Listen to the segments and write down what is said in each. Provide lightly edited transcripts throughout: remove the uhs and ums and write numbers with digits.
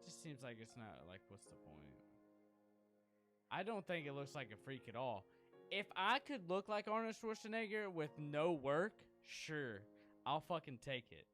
just seems like it's not like, what's the point? I don't think it looks like a freak at all. If I could look like Arnold Schwarzenegger with no work, sure, I'll fucking take it.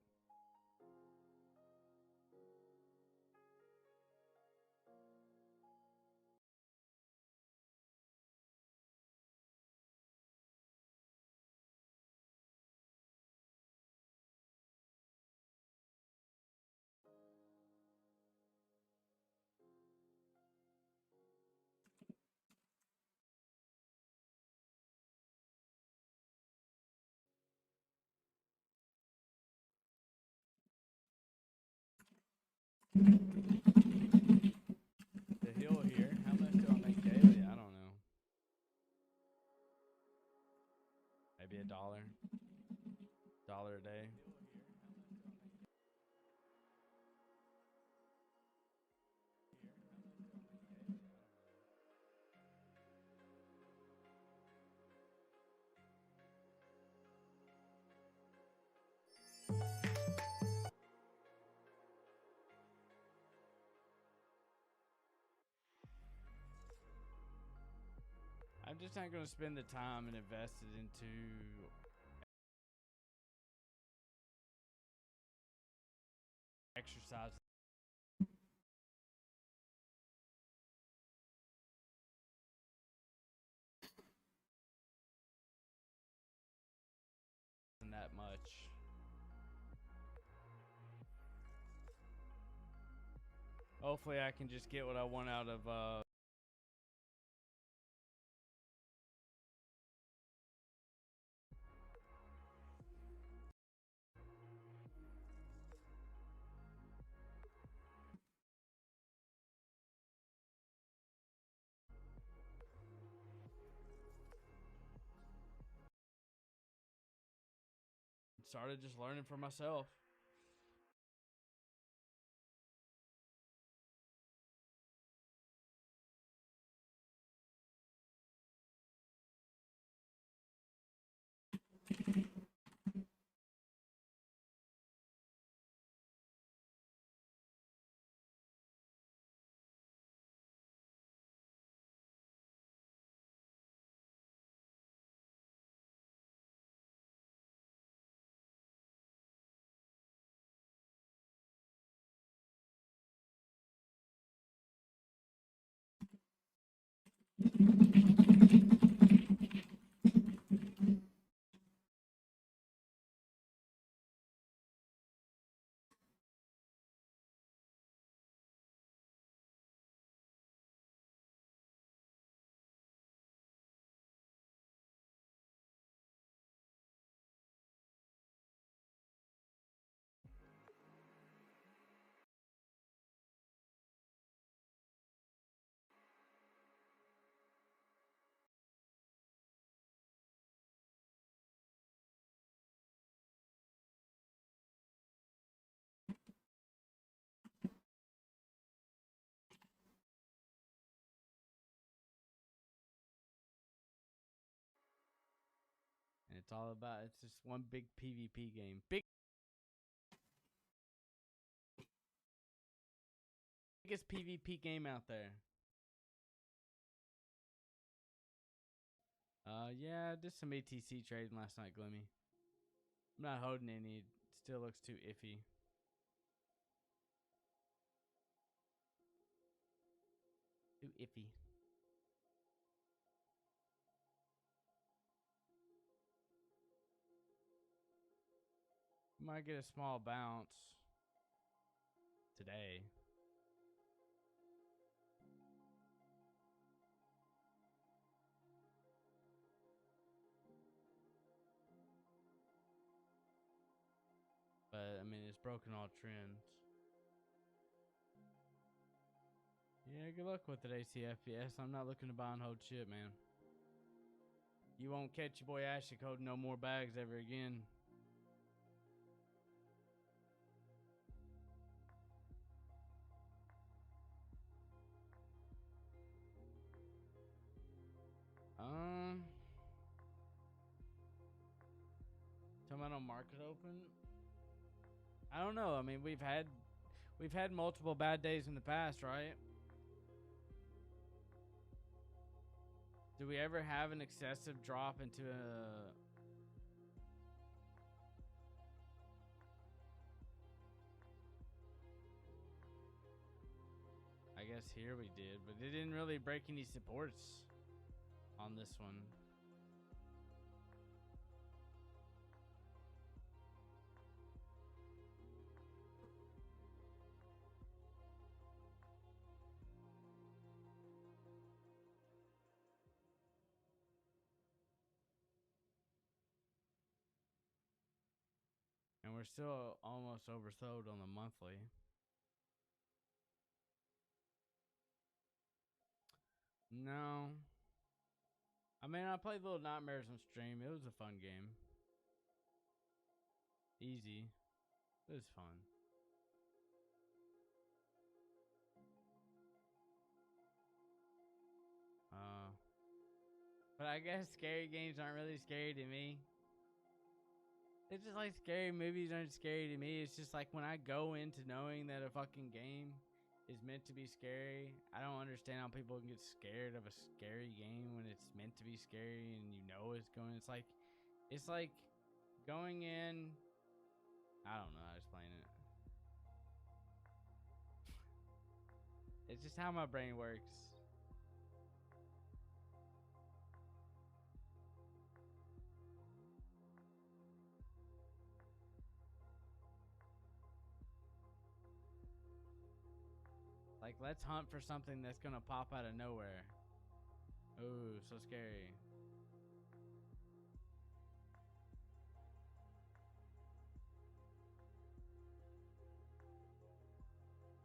The hill here. How much do I make daily? I don't know. Maybe $1. $1 a day. I'm just not going to spend the time and invest it into exercise. That much. Hopefully I can just get what I want out of started just learning for myself. And it's all about, it's just one big PvP game. Biggest PvP game out there. Yeah, I did some ATC trading last night, Glimmy. I'm not holding any. It still looks too iffy. Too iffy. Might get a small bounce today. But, I mean, it's broken all trends. Yeah, good luck with it, ACFPS. I'm not looking to buy and hold shit, man. You won't catch your boy Ashik holding no more bags ever again. Talking about no market open? I don't know. I mean, we've had We've had multiple bad days in the past, right? Do we ever have an excessive drop into a... I guess here we did, but it didn't really break any supports on this one. And we're still almost oversold on the monthly. No. I mean, I played Little Nightmares on stream. It was a fun game. Easy. It was fun. But I guess scary games aren't really scary to me. It's just like scary movies aren't scary to me. It's just like when I go into knowing that a fucking game is meant to be scary, I don't understand how people can get scared of a scary game when it's meant to be scary and you know it's going. It's like going in. I don't know how to explain it. It's just how my brain works. Like, let's hunt for something that's gonna pop out of nowhere. Ooh, so scary.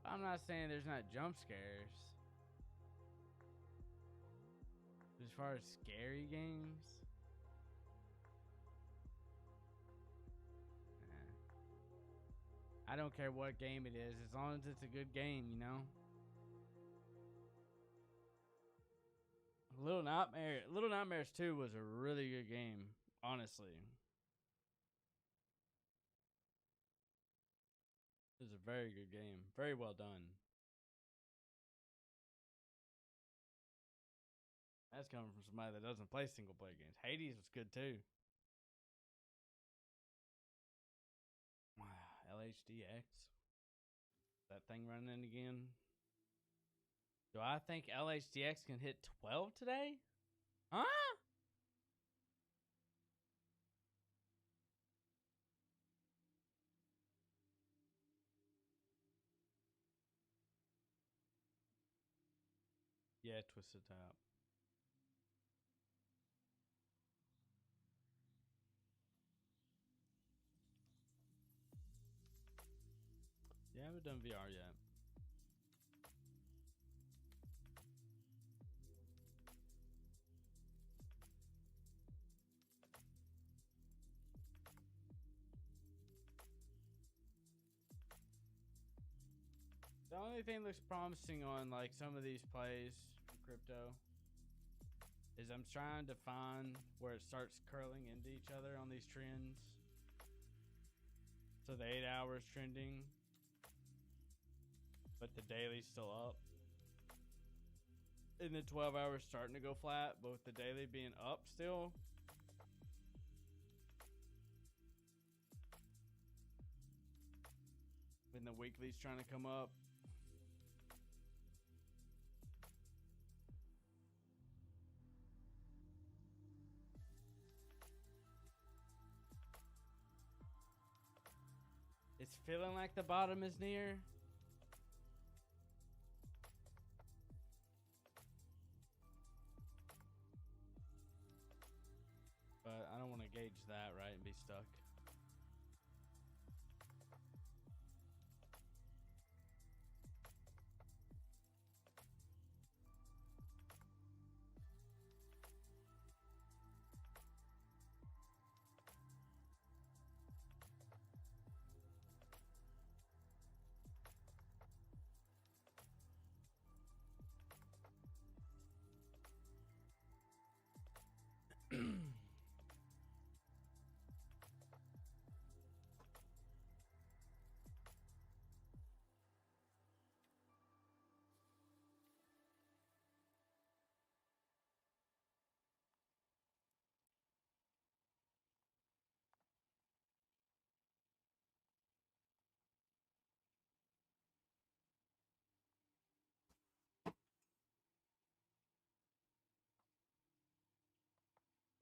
I'm not saying there's not jump scares. As far as scary games, I don't care what game it is, as long as it's a good game, you know? Little Nightmares 2 was a really good game, honestly. It was a very good game. Very well done. That's coming from somebody that doesn't play single player games. Hades was good too. LHDX. That thing running again. Do I think LHDX can hit 12 today? Huh? Yeah, Twisted Top. Yeah, I haven't done VR yet. The only thing that looks promising on like some of these plays for crypto is I'm trying to find where it starts curling into each other on these trends. So the 8 hours trending, but the daily's still up. And the 12 hours starting to go flat, but with the daily being up still. And the weekly's trying to come up. It's feeling like the bottom is near. But I don't want to gauge that, right, and be stuck.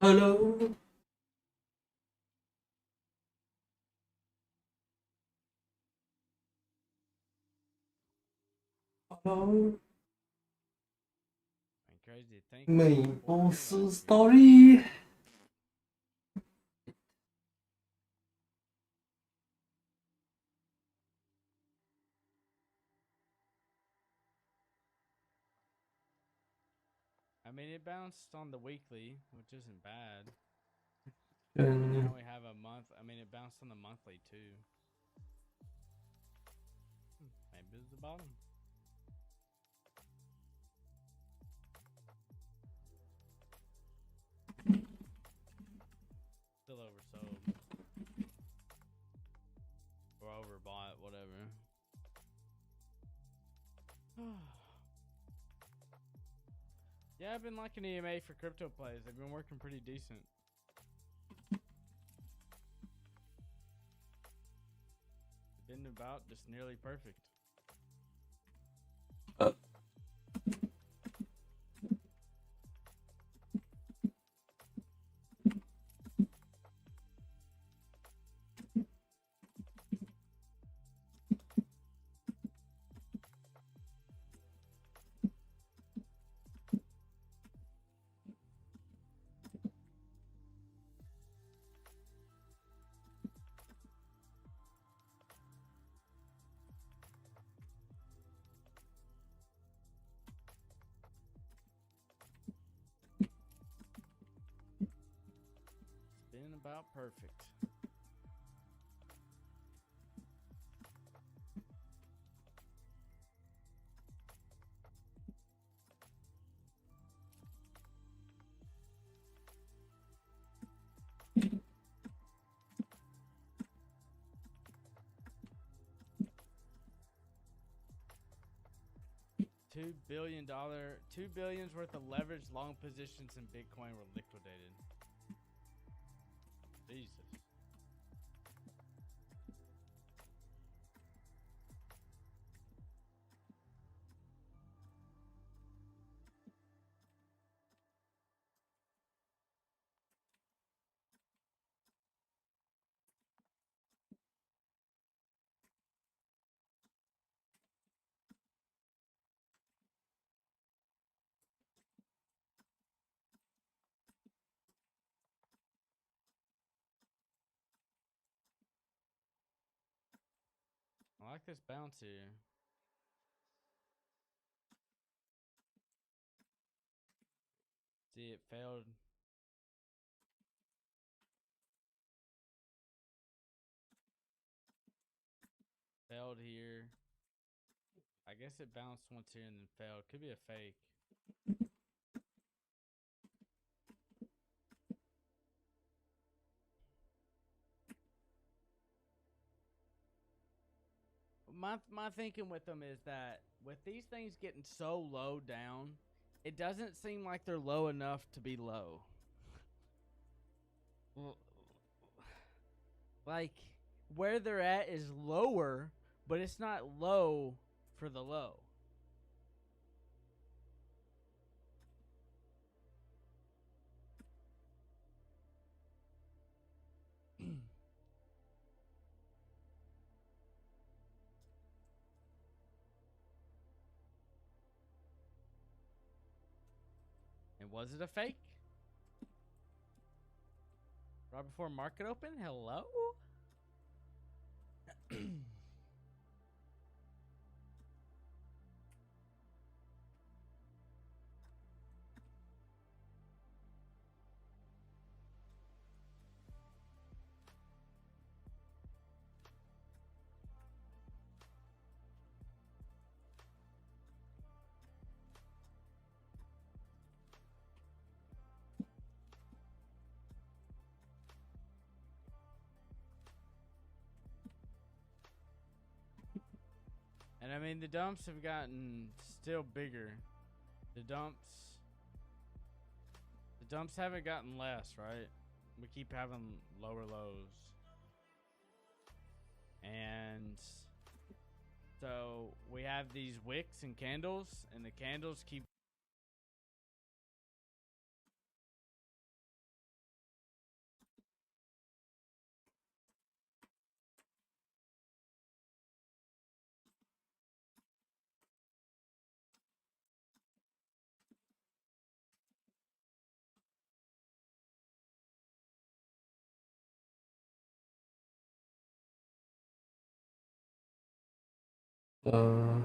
Hello. Hello. 很 crazy to think 美 about 波 4K 斯 last year. story。I mean, it bounced on the weekly, which isn't bad.嗯 Now we have a month. I mean, it bounced on the monthly too. Maybe it's the bottom. Still oversold. Or overbought, whatever. Yeah, I've been liking EMA for crypto plays. They've been working pretty decent. Been about just nearly perfect. Been about perfect. $2 billion worth of leveraged long positions in Bitcoin were liquidated. Jesus. I like this bounce here. See, it failed. Failed here. I guess it bounced once here and then failed. Could be a fake. My thinking with them is that with these things getting so low down, it doesn't seem like they're low enough to be low. Like where they're at is lower, but it's not low for the low. And was it a fake? Right before market open? Hello? And I mean, the dumps have gotten still bigger. The dumps haven't gotten less, right? We keep having lower lows. And so we have these wicks and candles, and the candles keep Uh,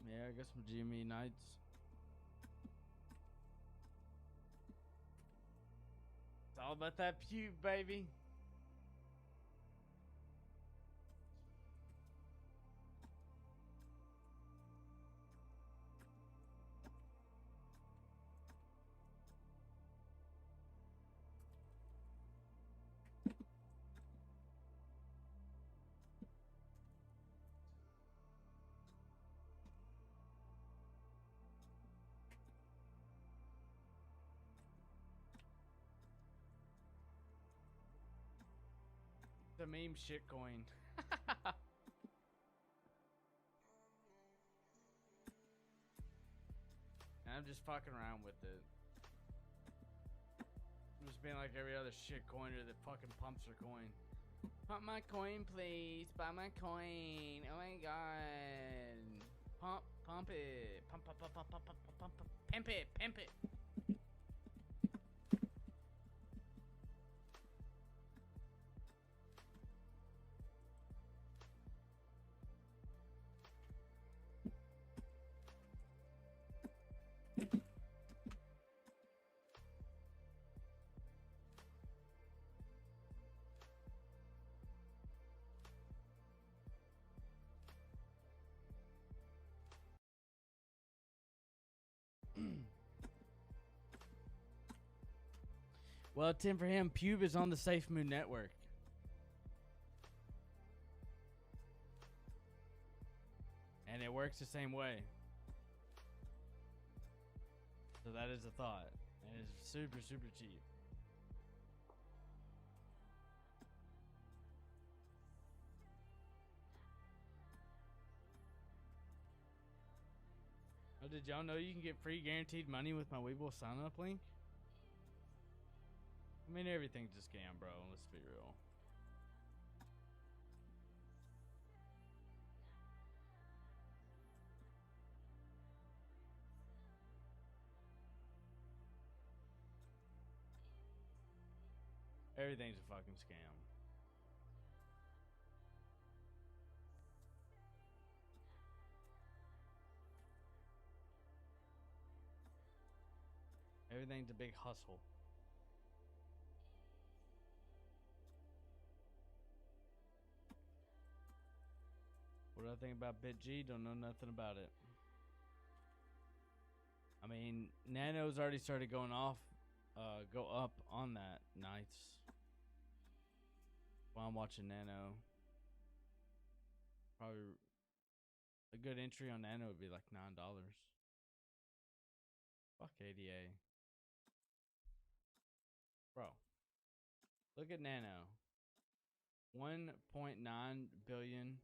Yeah, I got some GME nights. It's all about that pube, baby. The meme shitcoin. I'm just fucking around with it. I'm just being like every other shit coiner that fucking pumps her coin. Pump my coin, please. Buy my coin. Oh my god. Pump it. Pump it. Pimp it. Pimp it. Well, Tim, for him, Pube is on the Safe Moon Network. And it works the same way. So that is a thought. And it's super, super cheap. Oh, did y'all know you can get free guaranteed money with my Weeble sign-up link? I mean, everything's a scam, bro. Let's be real. Everything's a fucking scam. Everything's a big hustle. What do I think about BitG? Don't know nothing about it. I mean, Nano's already started going off, go up on that nights. While I'm watching Nano. Probably a good entry on Nano would be like $9. Fuck ADA. Bro. Look at Nano. 1.9 billion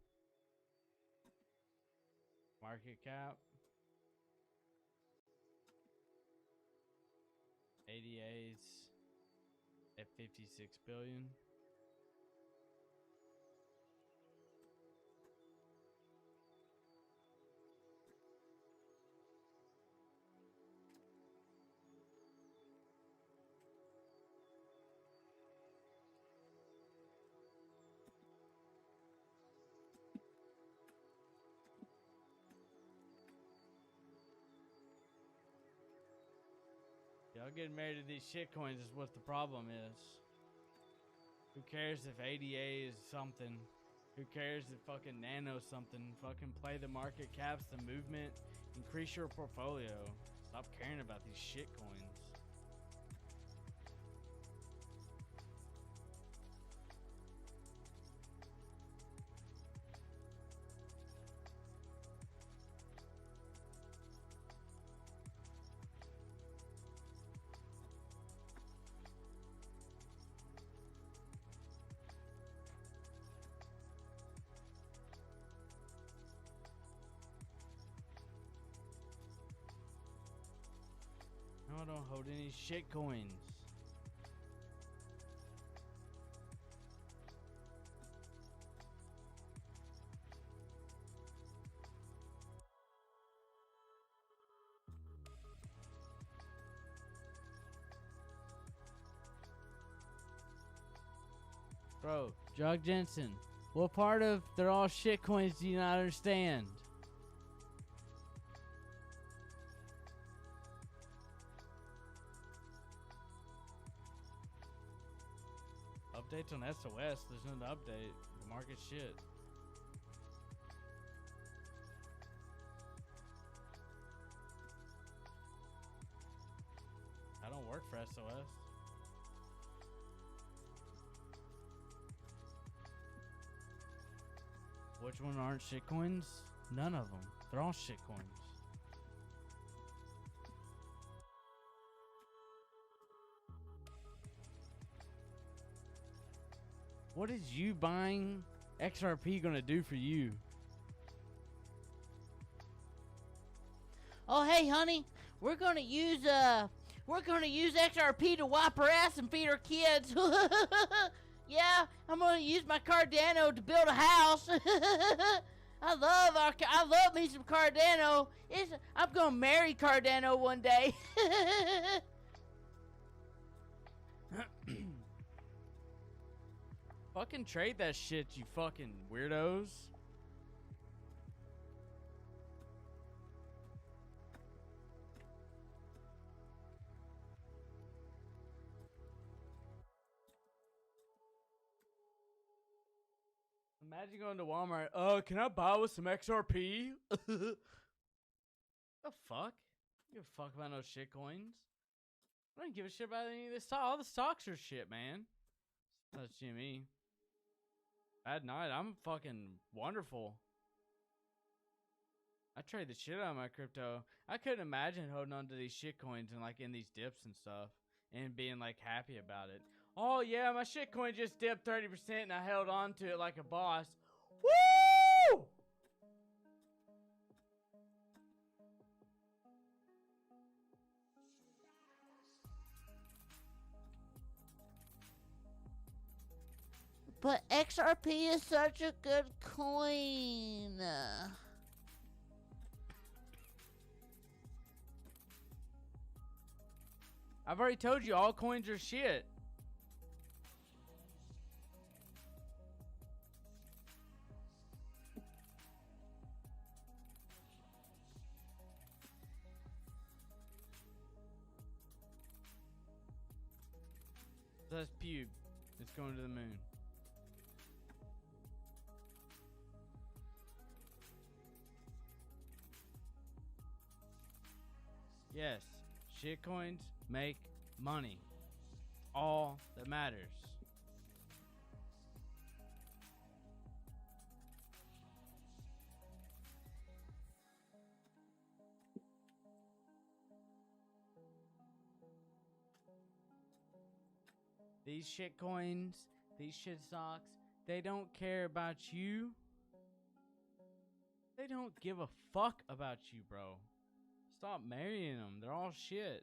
market cap. ADA's at 56 billion. Y'all getting married to these shitcoins is what the problem is. Who cares if ADA is something? Who cares if fucking Nano something? Fucking play the market caps, the movement, increase your portfolio. Stop caring about these shitcoins. No, I don't hold any shitcoins. Bro, Jug Jensen, what part of they're all shit coins do you not understand? Updates on SOS, there's nothing to update. The market's shit. I don't work for SOS. Which one aren't shitcoins? None of them. They're all shitcoins. What is you buying XRP gonna do for you? Oh, hey, honey, we're gonna use XRP to wipe our ass and feed our kids. Yeah, I'm gonna use my Cardano to build a house. I love me some Cardano. I'm gonna marry Cardano one day. Fucking trade that shit, you fucking weirdos. Imagine going to Walmart. Can I buy with some XRP? The fuck? You give a fuck about no shit coins? I don't give a shit about any of this stock. All the stocks are shit, man. That's Jimmy. Bad night. I'm fucking wonderful. I trade the shit out of my crypto. I couldn't imagine holding on to these shit coins and like in these dips and stuff and being like happy about it. Oh yeah, my shit coin just dipped 30% and I held on to it like a boss. Woo! But XRP is such a good coin. I've already told you all coins are shit. That's pube. It's going to the moon. Yes, shitcoins make money. All that matters. These shitcoins, these shit stocks, they don't care about you. They don't give a fuck about you, bro. Stop marrying them. They're all shit.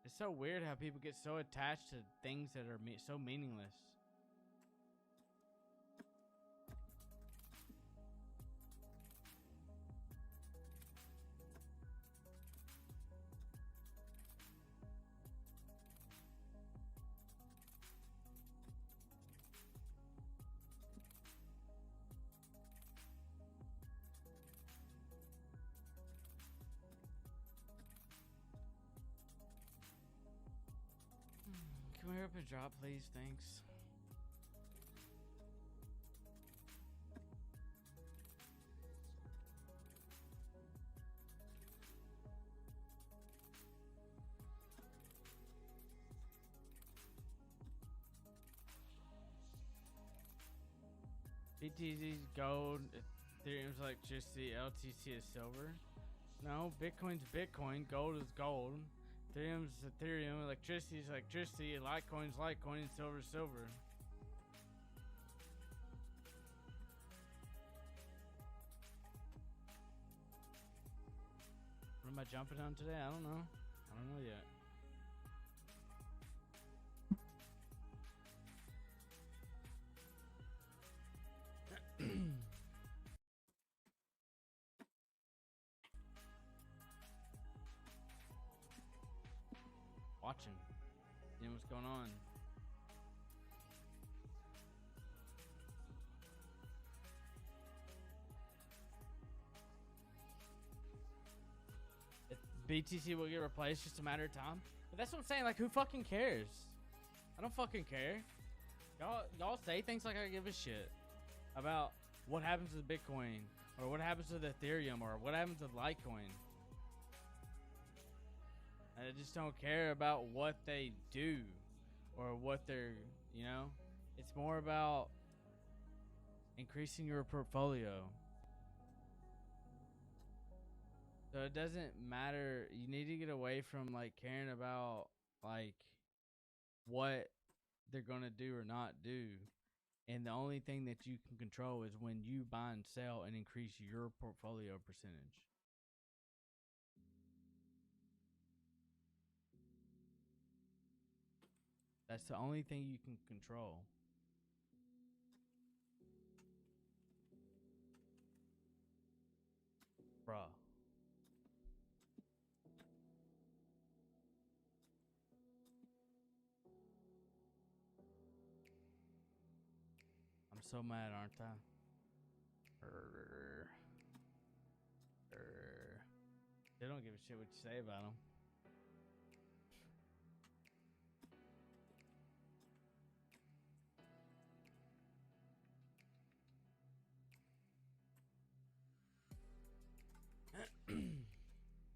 It's so weird how people get so attached to things that are so meaningless. Can we hurry up and drop, please? Thanks. BTC's gold, Ethereum's electricity, LTC is silver. No, Bitcoin's Bitcoin, gold is gold. Ethereum's Ethereum, electricity is electricity, Litecoin's Litecoin, and silver is silver. What am I jumping on today? I don't know. I don't know yet. Watching. Seeing what's going on. BTC will get replaced, just a matter of time. But that's what I'm saying. Like, who fucking cares? I don't fucking care. Y'all say things like I give a shit about what happens to Bitcoin or what happens to the Ethereum or what happens to Litecoin. I just don't care about what they do or what they're, you know. It's more about increasing your portfolio. So it doesn't matter. You need to get away from like caring about like what they're gonna do or not do. And the only thing that you can control is when you buy and sell and increase your portfolio percentage. That's the only thing you can control. Bruh. I'm so mad, aren't I? They don't give a shit what you say about them.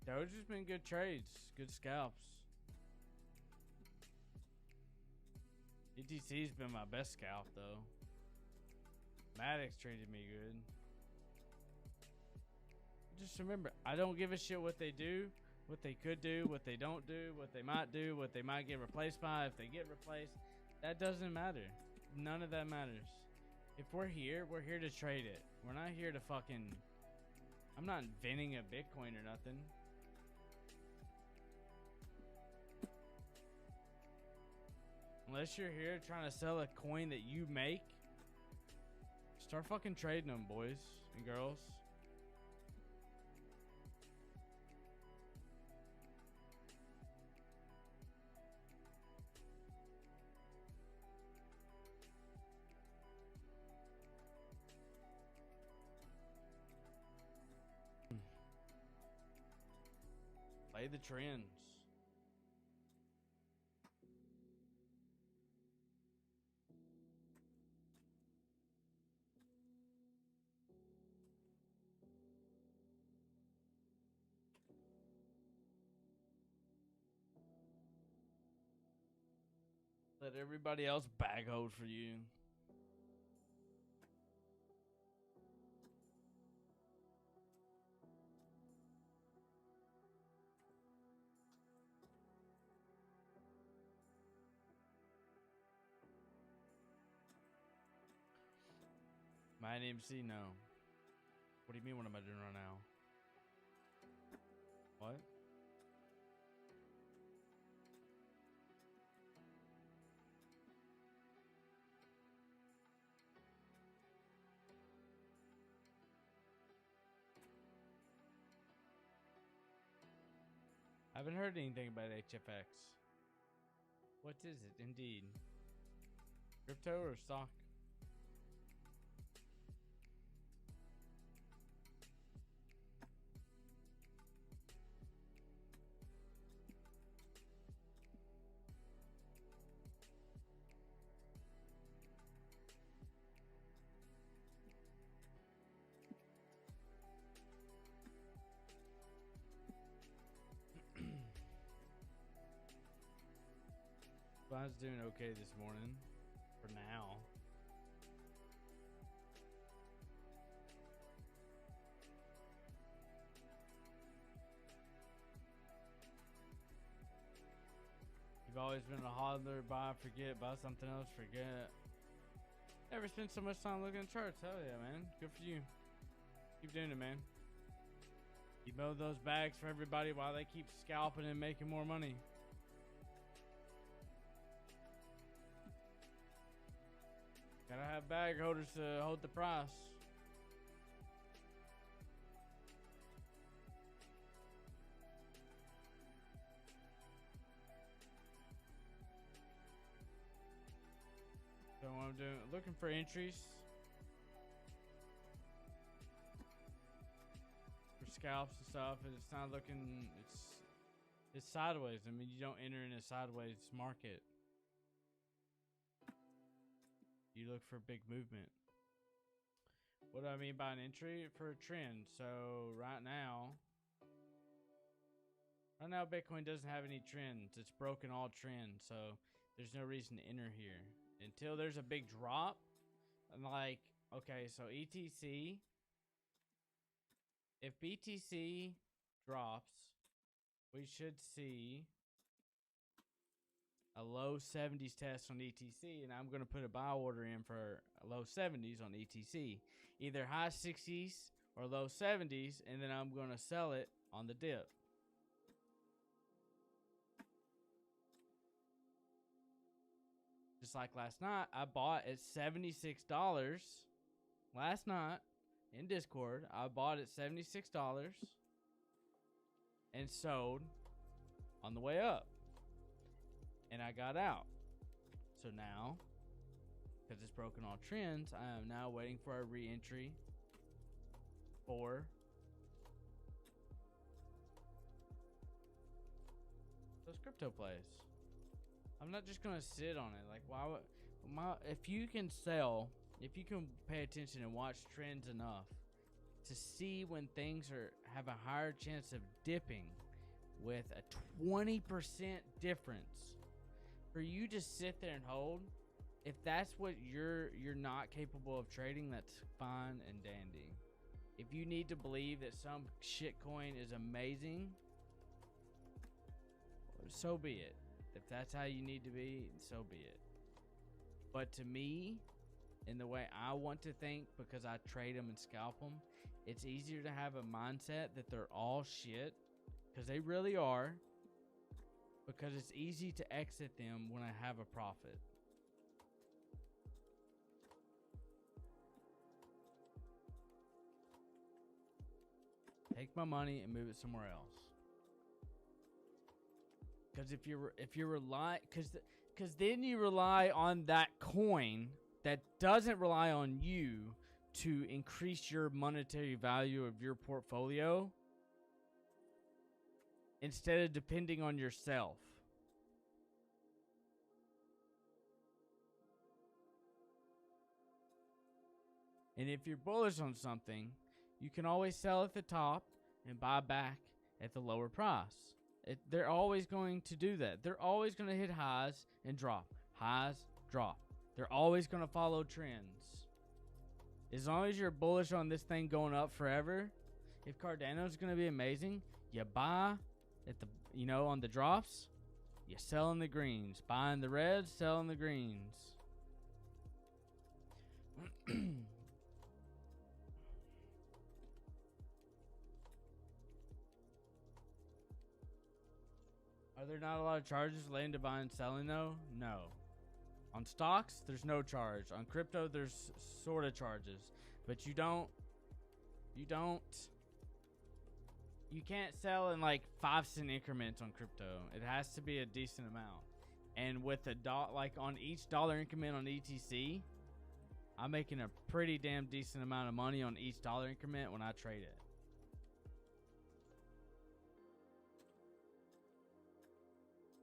Those just been good trades, good scalps. ETC's been my best scalp though. Maddox treated me good. Just remember, I don't give a shit what they do, what they could do, what they don't do, what they might get replaced by. If they get replaced, that doesn't matter. None of that matters. If we're here to trade it. We're not here to fucking... I'm not inventing a Bitcoin or nothing. Unless you're here trying to sell a coin that you make, start fucking trading them, boys and girls. Play the trends. Let everybody else bag hold for you. My NMC, no. What do you mean, what am I doing right now? What? I haven't heard anything about HFX. What is it, indeed? Crypto or stock? I was doing okay this morning, for now. You've always been a hodler, buy, forget, buy something else, forget. Never spent so much time looking at charts. Hell yeah, man. Good for you. Keep doing it, man. You mow those bags for everybody while they keep scalping and making more money. Gotta have bag holders to hold the price. So what I'm doing, looking for entries for scalps and stuff, and it's not looking. It's sideways. I mean, you don't enter in a sideways market. You look for big movement. What do I mean by an entry? For a trend. So right now Bitcoin doesn't have any trends. It's broken all trends. So there's no reason to enter here until there's a big drop. And like, okay, so ETC, if BTC drops, we should see a low 70s test on ETC, and I'm going to put a buy order in for a low 70s on ETC. Either high 60s or low 70s, and then I'm going to sell it on the dip. Just like last night, I bought at $76 last night in Discord. I bought at $76 and sold on the way up. And I got out. So now, because it's broken all trends, I am now waiting for a re-entry for those crypto plays. I'm not just gonna sit on it. Like, why would if you can sell, if you can pay attention and watch trends enough to see when things have a higher chance of dipping with a 20% difference, for you to sit there and hold, if that's what you're not capable of trading, that's fine and dandy. If you need to believe that some shit coin is amazing, so be it. If that's how you need to be, so be it. But to me, in the way I want to think, because I trade them and scalp them, it's easier to have a mindset that they're all shit, because they really are, because it's easy to exit them when I have a profit. Take my money and move it somewhere else. Because if you rely, because then you rely on that coin that doesn't rely on you to increase your monetary value of your portfolio, instead of depending on yourself. And if you're bullish on something, you can always sell at the top and buy back at the lower price. They're always going to do that. They're always going to hit highs and drop. Highs, drop. They're always going to follow trends. As long as you're bullish on this thing going up forever, if Cardano's going to be amazing, you buy at the, on the drops, you sell in the greens. Buying the reds, selling the greens. Are there not a lot of charges relating to buying and selling though? No. On stocks, there's no charge. On crypto, there's sort of charges. But you can't sell in like 5-cent increments on crypto. It has to be a decent amount. And with like on each dollar increment on ETC, I'm making a pretty damn decent amount of money on each dollar increment when I trade it.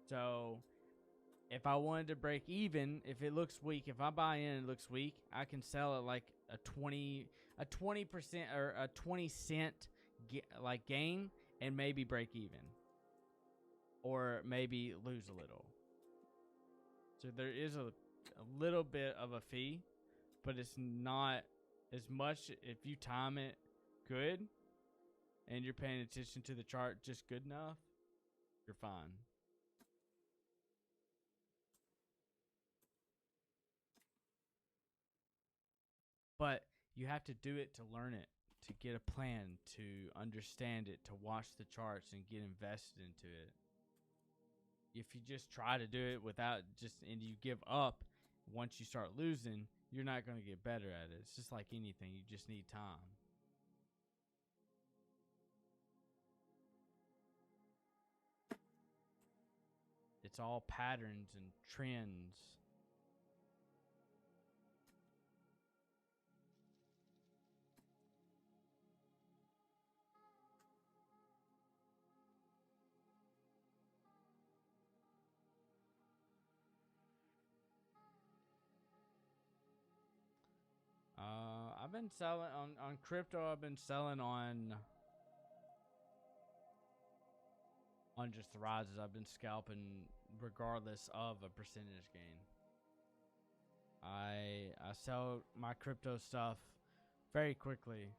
So if I wanted to break even, if it looks weak, if I buy in and it looks weak, I can sell it like a 20% or a 20 cent like gain and maybe break even, or maybe lose a little. So there is a little bit of a fee, but it's not as much. If you time it good and you're paying attention to the chart just good enough, you're fine. But you have to do it to learn it, to get a plan, to understand it, to watch the charts and get invested into it. If you just try to do it and you give up once you start losing, you're not going to get better at it. It's just like anything. You just need time. It's all patterns and trends. I've been selling on crypto. I've been selling on just the rises. I've been scalping regardless of a percentage gain. I sell my crypto stuff very quickly.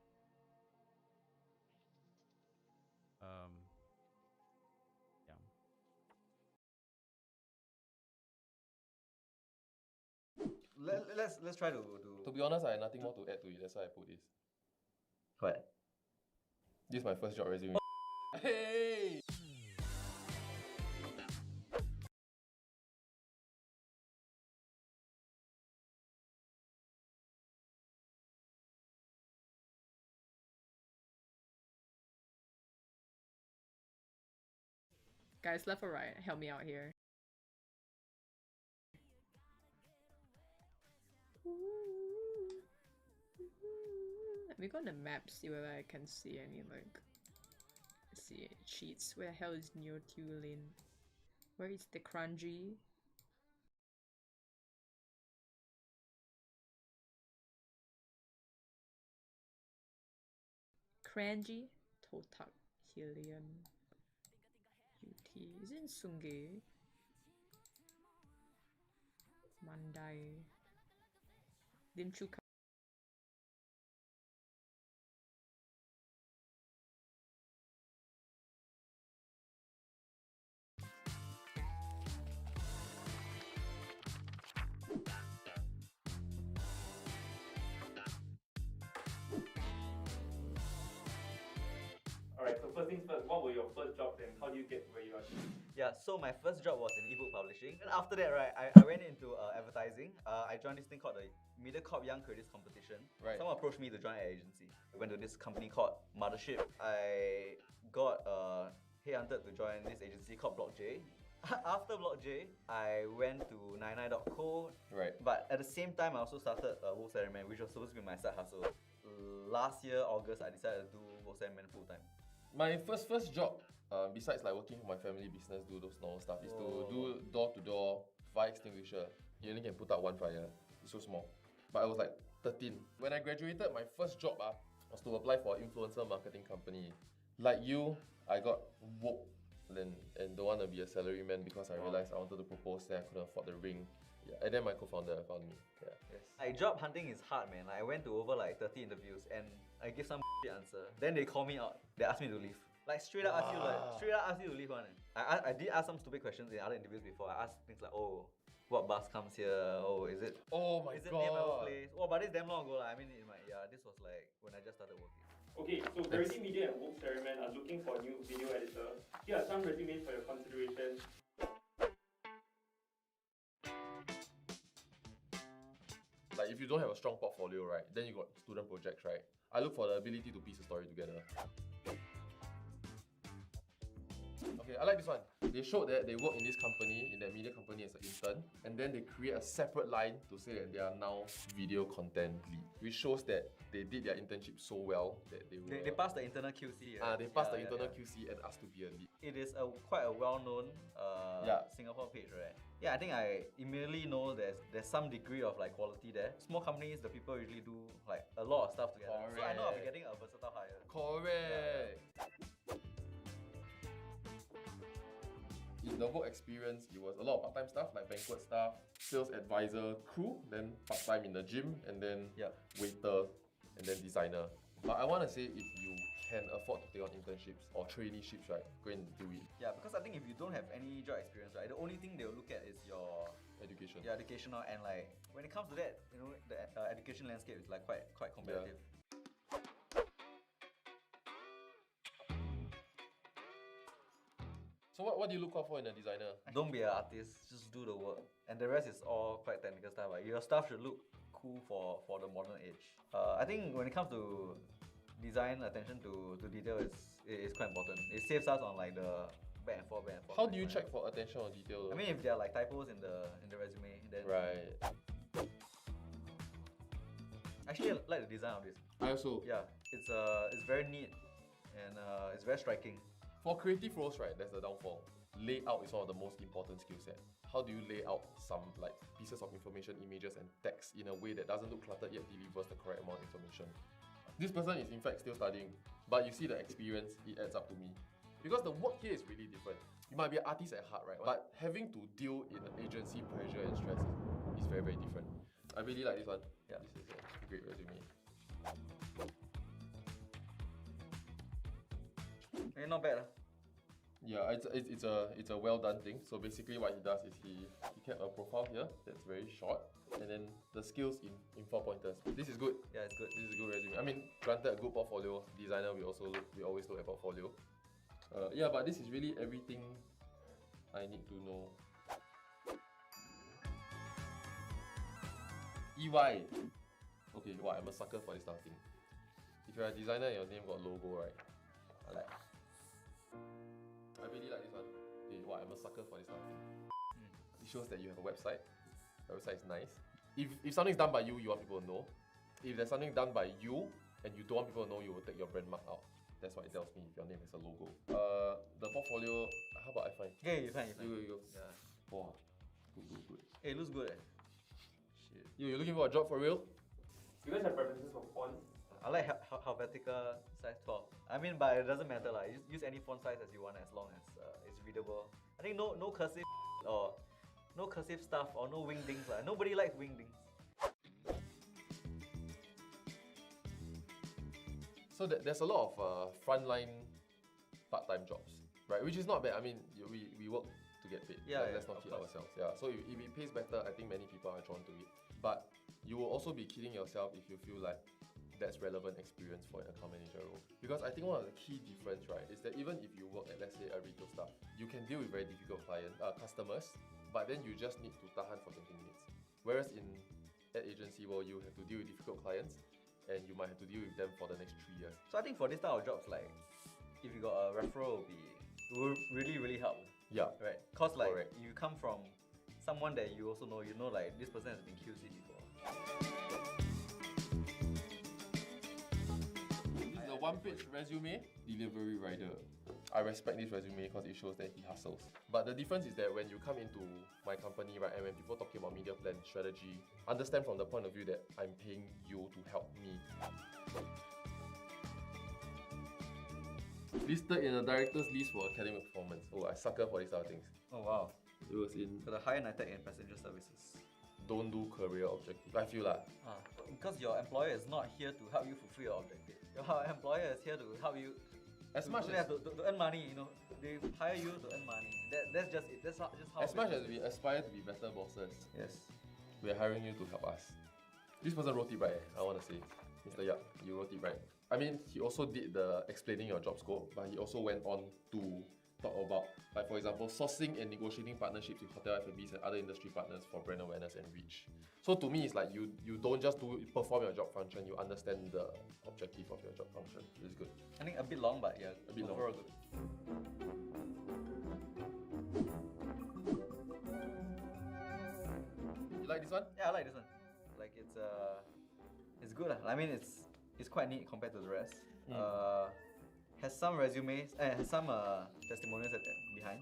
Yeah. Let's try to To be honest, I have nothing more to add to it. That's why I put this. What? This is my first job resume. Hey! Guys, left or right? Help me out here. Let me go on the map, see whether I can see any, like... Let's see, cheats. Where the hell is Neo Tulin? Where is the Crunchy? Crunchy? Totak Helion. Yeti. Is it in Sungei? Mandai. Lim Chu Kang. Alright, so first things first, what were your first jobs and how do you get where you are? Yeah, so my first job was in ebook publishing. And after that, right, I went into advertising. I joined this thing called the MediaCorp Young Creators Competition. Right. Someone approached me to join an agency. I went to this company called Mothership. I got headhunted to join this agency called Block J. After Block J, I went to 99.co. Right. But at the same time, I also started Wolf Salaryman, which was supposed to be my side hustle. Last year, August, I decided to do Wolf Salaryman full time. My first job, besides like working for my family business, do those normal stuff, is to do door-to-door fire extinguisher. You only can put out one fire. It's so small. But I was like 13. When I graduated, my first job was to apply for an influencer marketing company. Like you, I got woke and don't want to be a salaryman because I realized I wanted to propose and I couldn't afford the ring. Yeah, and then my co-founder found me. Yeah. Yes. Like, job hunting is hard, man. Like, I went to over like 30 interviews and I gave some answer. Then they call me out. They asked me to leave. Like straight up ask you to leave one. I did ask some stupid questions in other interviews before. I asked things like, oh, what bus comes here? Oh, is it? Oh my is god. Is it near my workplace? Oh, but it's damn long ago. I mean, this was like when I just started working. Okay, so Verity Media and Wolf Salaryman are looking for a new video editor. Here are some resumes for your consideration. Like if you don't have a strong portfolio, right, then you got student projects, right? I look for the ability to piece a story together. Okay, I like this one. They showed that they work in this company, in that media company as an intern, and then they create a separate line to say that they are now video content lead, which shows that they did their internship so well that they passed the internal QC. Right? They passed the internal QC and asked to be a lead. It is quite a well-known Singapore page, right? Yeah, I think I immediately know there's some degree of like quality there. Small companies, the people usually do like a lot of stuff together. Correct. So I know I'll be getting a versatile hire. Correct. In the work experience, it was a lot of part-time stuff like banquet stuff, sales advisor, crew, then part-time in the gym, and then waiter, and then designer. But I want to say, if you can afford to take on internships or traineeships, right, go and do it. Yeah, because I think if you don't have any job experience, right, the only thing they'll look at is your education. Yeah, educational, and like when it comes to that, you know, the education landscape is like quite competitive. Yeah. So what do you look out for in a designer? Don't be an artist, just do the work. And the rest is all quite technical stuff. Like your stuff should look cool for the modern age. I think when it comes to design, attention to detail is quite important. It saves us on like the back and forth. How do you check for attention or detail? I mean, if there are like typos in the resume, then right. Actually, I like the design of this. I also. Yeah, it's very neat and it's very striking. For creative roles, right, there's the downfall. Layout is one of the most important skill set. How do you lay out some like pieces of information, images and text in a way that doesn't look cluttered yet delivers the correct amount of information? This person is in fact still studying, but you see the experience, it adds up to me. Because the work here is really different. You might be an artist at heart, right? But having to deal in agency pressure and stress is very, very different. I really like this one. Yeah, this is a great resume. Hey, not bad. Yeah, it's a well done thing. So basically what he does is he kept a profile here that's very short, and then the skills in 4 pointers. This is good. Yeah, it's good. This is a good resume. I mean, granted, a good portfolio designer, we always look at portfolio. Yeah, but this is really everything I need to know. EY. Okay, wow, I'm a sucker for this kind of thing. If you're a designer and your name got logo, right? I really like this one. Okay, wow, I'm a sucker for this kind of thing. It shows that you have a website. The website is nice. If something's done by you, you want people to know. If there's something done by you and you don't want people to know, you will take your brand mark out. That's what it tells me if your name has a logo. The portfolio, how about I find? Yeah, you find. You go. Yeah. Wow. Good. Hey, it looks good. Shit. You're looking for a job for real? You guys have preferences for font? I like Helvetica size 12. I mean, but it doesn't matter lah. Use any font size as you want as long as it's readable. I think no cursive or no cursive stuff or no wingdings lah. Nobody likes wingdings. So there's a lot of frontline part-time jobs, right? Which is not bad. I mean, we work to get paid. Yeah, let's not of kid course. ourselves. Yeah. So if it pays better, I think many people are drawn to it. But you will also be kidding yourself if you feel like that's relevant experience for an account manager role. Because I think one of the key difference, right, is that even if you work at, let's say, a retail staff, you can deal with very difficult customers, but then you just need to tahan for 20 minutes. Whereas in ad agency, well, you have to deal with difficult clients, and you might have to deal with them for the next 3 years. So I think for this type of jobs, like if you got a referral, it will really help. Yeah. Right. Cause like Correct. you come from someone that you also know, like this person has been QC before. This is a one-page resume, delivery rider. I respect this resume because it shows that he hustles. But the difference is that when you come into my company, right, and when people talking about media plan, strategy, understand from the point of view that I'm paying you to help me. Listed in a director's list for academic performance. Oh, I sucker for these other things. Oh wow. It was in So the higher NITEC in passenger services. don't do career objective. I feel like Because your employer is not here to help you fulfill your objective. Your employer is here to help you as much as to earn money, you know. They hire you to earn money. That's just it. That's just how as much as we aspire to be better bosses, Yes. we are hiring you to help us. This person wrote it right, I want to say. Mr. Yap, you wrote it right. I mean, he also did the explaining your job scope, but he also went on to talk about, like for example, sourcing and negotiating partnerships with hotel F&Bs and other industry partners for brand awareness and reach. So to me, it's like you don't just perform your job function, you understand the objective of your job function. It's good. I think a bit long, but yeah, A bit long. overall good. You like this one? Yeah, I like this one. Like it's good. I mean, it's quite neat compared to the rest. Has some resumes, has some testimonials behind.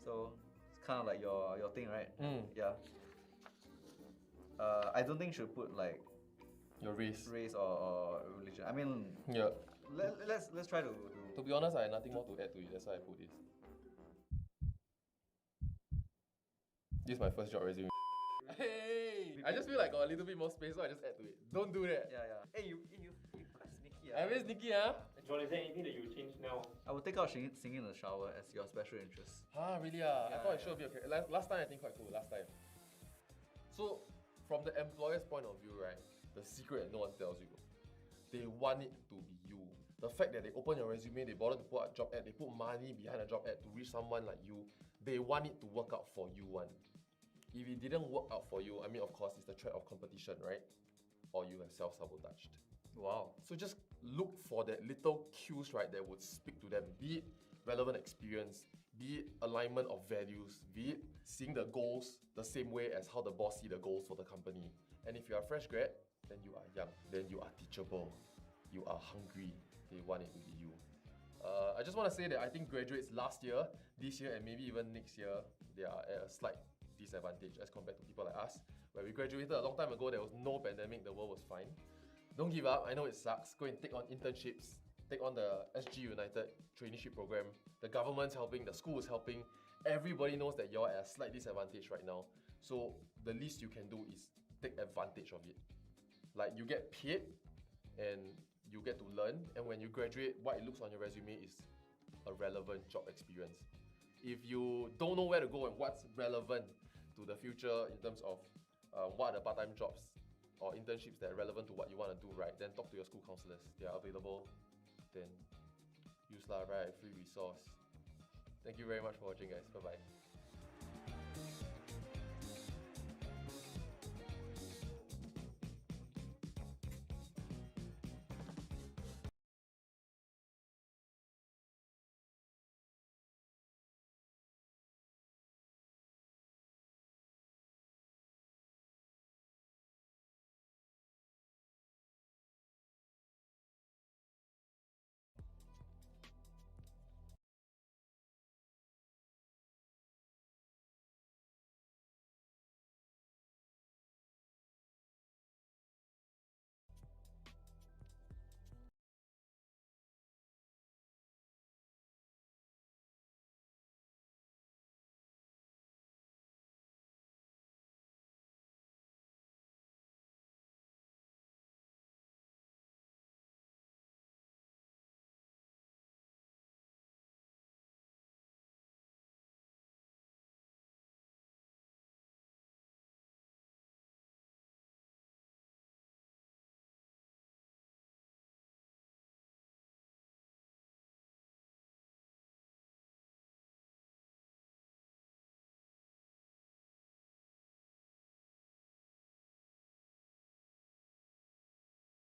So it's kind of like your thing, right? Yeah. I don't think you should put like Your race. race or religion. I mean, Yeah. let's try to To be honest, I have nothing more to add to it. That's why I put this. This is my first job resume. Hey! I just feel like I got a little bit more space, so I just add to it. Don't do that. yeah. Hey, you quite sneaky. I'm very sneaky, huh? John, is there anything that you would change now? I would take out singing in the shower as your special interest. Huh, really? I Yeah, thought it should be okay. Last time I think quite cool. Last time. So, from the employer's point of view, right? The secret that no one tells you. They want it to be you. The fact that they open your resume, they bother to put a job ad, they put money behind a job ad to reach someone like you. They want it to work out for you one. If it didn't work out for you, I mean, of course, it's the threat of competition, right? Or you have self-sabotaged. Wow. So just look for that little cues, right, that would speak to them. Be it relevant experience, be it alignment of values, be it seeing the goals the same way as how the boss see the goals for the company. And if you are a fresh grad, then you are young, then you are teachable, you are hungry, they want it to be you. I just want to say that I think graduates last year, this year, and maybe even next year, they are at a slight disadvantage as compared to people like us. Where we graduated a long time ago, there was no pandemic, the world was fine. Don't give up, I know it sucks. Go and take on internships, take on the SG United traineeship program. The government's helping, the school is helping. Everybody knows that you're at a slight disadvantage right now. So the least you can do is take advantage of it. Like, you get paid and you get to learn, and when you graduate, what it looks on your resume is a relevant job experience. If you don't know where to go and what's relevant to the future in terms of what are the part-time jobs or internships that are relevant to what you want to do, right, then talk to your school counselors. They are available. Then use lah, right? Free resource. Thank you very much for watching, guys. Bye-bye.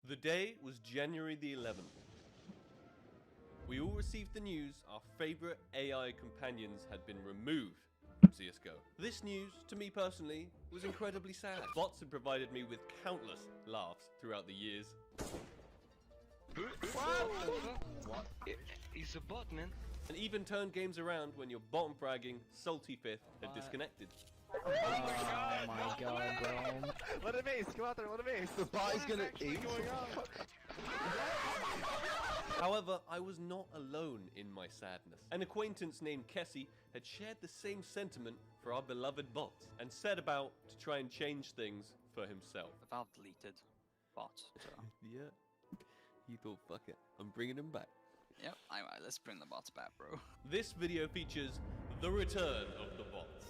The day was January the 11th. We all received the news our favorite AI companions had been removed from CSGO. This news, to me personally, was incredibly sad. Bots had provided me with countless laughs throughout the years. What? He's a bot, man. And even turned games around when your bottom fragging, salty fifth had disconnected. Oh my god, bro. Let him ace, come out there, let him ace. The bot is gonna ace. However, I was not alone in my sadness. An acquaintance named Kessie had shared the same sentiment for our beloved bots and set about to try and change things for himself. Valve deleted bots. So. Yeah. He thought, fuck it, I'm bringing him back. Yep, alright, let's bring the bots back, bro. This video features the return of the bots.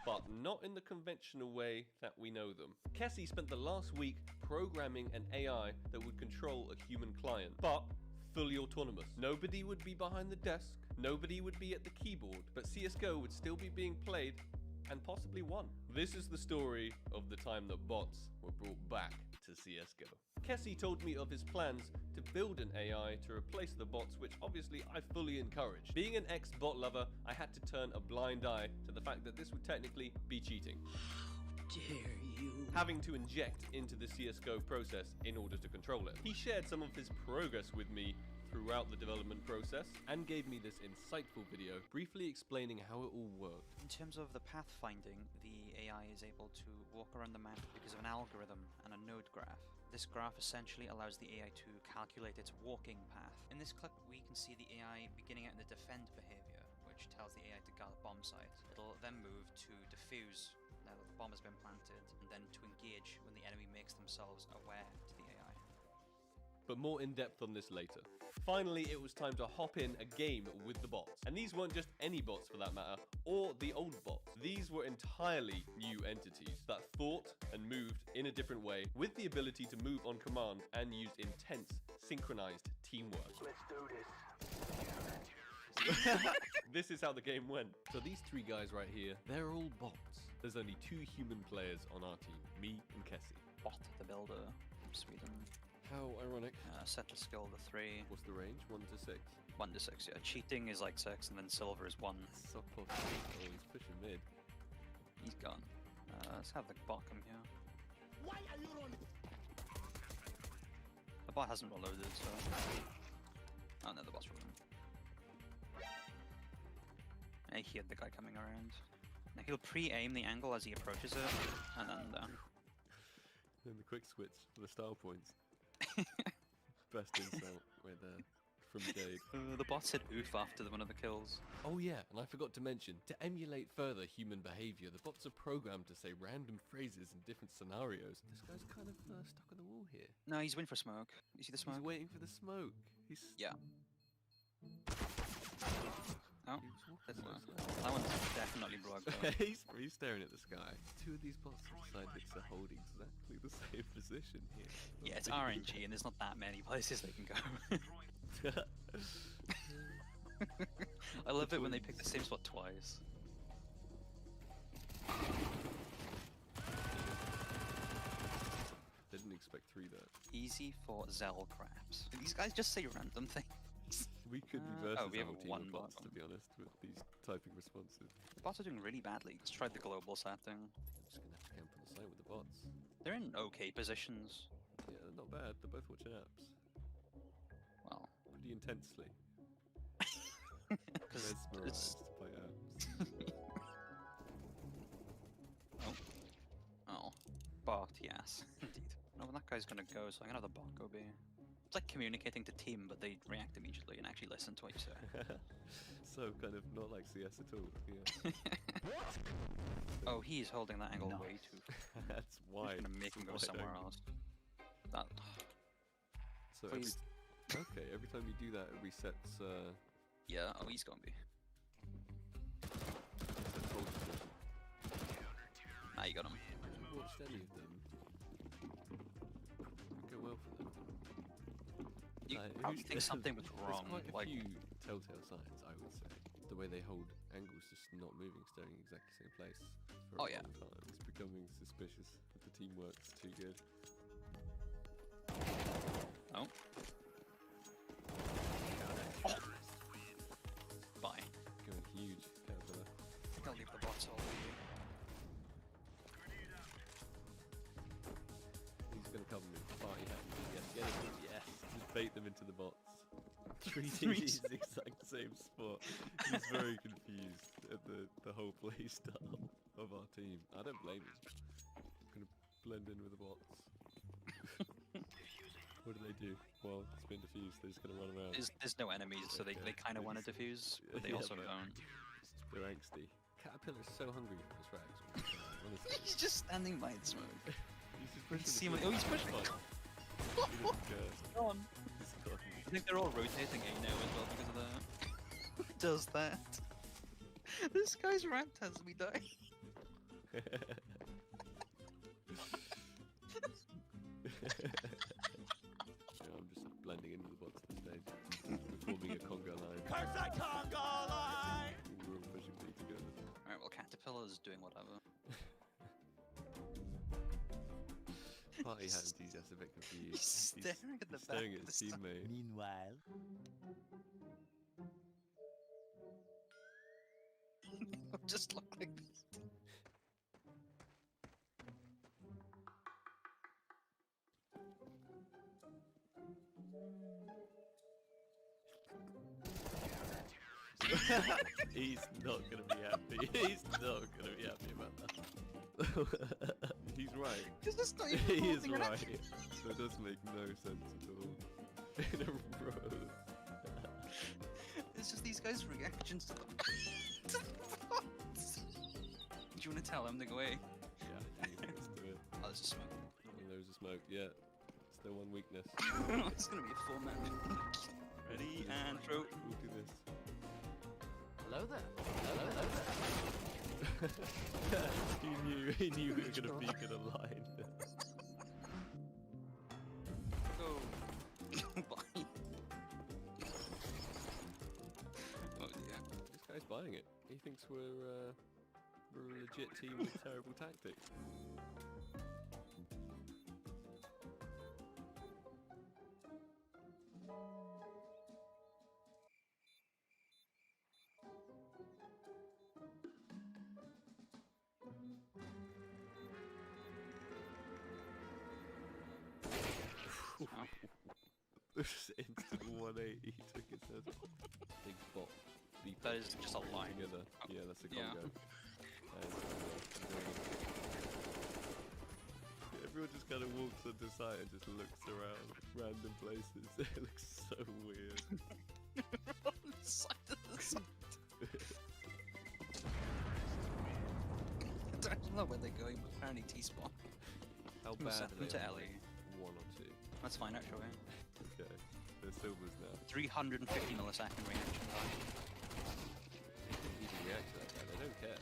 But not in the conventional way that we know them. Kessie spent the last week programming an AI that would control a human client, but fully autonomous. Nobody would be behind the desk, nobody would be at the keyboard, but CSGO would still be being played and possibly won. This is the story of the time that bots were brought back to CSGO. Kessie told me of his plans to build an AI to replace the bots, which obviously I fully encourage. Being an ex-bot lover, I had to turn a blind eye to the fact that this would technically be cheating. How dare you? Having to inject into the CSGO process in order to control it. He shared some of his progress with me throughout the development process and gave me this insightful video briefly explaining how it all worked. In terms of the pathfinding, the AI is able to walk around the map because of an algorithm and a node graph. This graph essentially allows the AI to calculate its walking path. In this clip, we can see the AI beginning out in the defend behavior, which tells the AI to guard the bomb site. It'll then move to defuse now that the bomb has been planted, and then to engage when the enemy makes themselves aware to the AI. But more in depth on this later. Finally, it was time to hop in a game with the bots. And these weren't just any bots for that matter, or the old bots. These were entirely new entities that thought and moved in a different way, with the ability to move on command and use intense, synchronized teamwork. Let's do this. This is how the game went. So these three guys right here, they're all bots. There's only 2 human players on our team, me and Kessie. Bot the builder from Sweden. How ironic. Set the skill to 3. What's the range? 1 to 6? 1 to 6, yeah. Cheating is like 6, and then silver is 1. So close. Oh, he's pushing mid. He's gone. Let's have the bot come here. Why are you running? The bot hasn't reloaded, so. Oh no, the bot's reloading. I hear the guy coming around. Now he'll pre-aim the angle as he approaches it, and then. Then the quick switch for the style points. Best insult right there from Jade. The bot said oof after one of the kills. Oh yeah, and I forgot to mention, to emulate further human behavior, the bots are programmed to say random phrases in different scenarios. This guy's kind of stuck on the wall here. No, he's waiting for smoke. You see the smoke? He's waiting for the smoke. He's Yeah. Oh, That one's definitely broke though. he's staring at the sky. Two of these bots have decided to hold exactly the same position here. Yeah, it's RNG and there's not that many places they can go. I love it when they pick the same spot twice. Didn't expect 3 there. Easy for Zell craps. These guys just say random things. We could be versus we a have whole team one of bots, bot. to be honest, with these typing responses. The bots are doing really badly. Let's try the global setting. I'm just gonna have to camp on the side with the bots. They're in okay positions. Yeah, they're not bad. They're both watching apps. Well, Pretty intensely. because Mesmerized by apps. Oh, bot, yes, indeed. No, well, that guy's gonna go, so I'm gonna have the bot go B. It's like communicating to team, but they react immediately and actually listen to what you say. So kind of not like CS at all. Yeah. Oh, he's holding that angle way too. That's I'm why. just gonna make him go somewhere else. That. So Please. every time you do that, it resets. Yeah. Oh, he's gonna be. Resets hold position. Ah, you got him. I haven't watched any of them. Go well for them. You probably think something was wrong. There's quite a Like, few telltale signs, I would say. The way they hold angles, just not moving, staring in exactly the same place for a long time. It's becoming suspicious if the teamwork's too good. oh. Bye. Going huge, Caterpillar. I think I'll leave the bots all with you. He's gonna cover me. Party hat. Yes, get him. Yes. Just bait them into the bots. 3 TDs, the exact same spot. He's very confused at the whole play style of our team. I don't blame him. Gonna blend in with the bots. What do? Well, it's been diffused. They're just gonna run around. There's no enemies, so they kind of want to defuse, but they also don't. They're angsty. Caterpillar's so hungry for his frags. Honestly. He's just standing by the smoke. He's just pushing See him. the Oh, he's pushing. button. He doesn't care. Go on. He's gone. I think they're all rotating A now as well because of that. Who does that? This guy's ramped as we die. I'm just blending into the bots at this stage. We're forming a conga line. Curse that conga line! We're all pushing B together. Alright, well, Caterpillar's doing whatever. Party hat enthusiast a bit confused. He's staring at the he's staring back at of his the teammate. Meanwhile, Just look like this. He's not gonna be happy. He's not gonna be happy about that. He's right. Because that's not even He is holding an right. action. That does make no sense at all. In a row. It's just these guys' reactions to the bots. Do you want to tell them to go away? Yeah, I do. Let's do it. Oh, there's a smoke. And there's a smoke. Yeah. Still one weakness. It's gonna be a 4-man. Ready and throw. We'll do this. hello there. Hello there. He knew we were gonna peek at a line. Go. Bye. Oh dear. This guy's buying it. He thinks we're a legit team with terrible tactics. Instant 180 took his head. Big bot. That is just a line. Together. Yeah, that's a Yeah. Congo. Everyone just kind of walks onto site and just looks around random places. It looks so weird. Side to the side. I don't know where they're going, but apparently T-spawn. How What's bad happened are they? to Ellie? 1 or 2. That's fine actually. Okay, they're silvers now. 350 millisecond reaction time. They didn't even react to that guy, they don't care.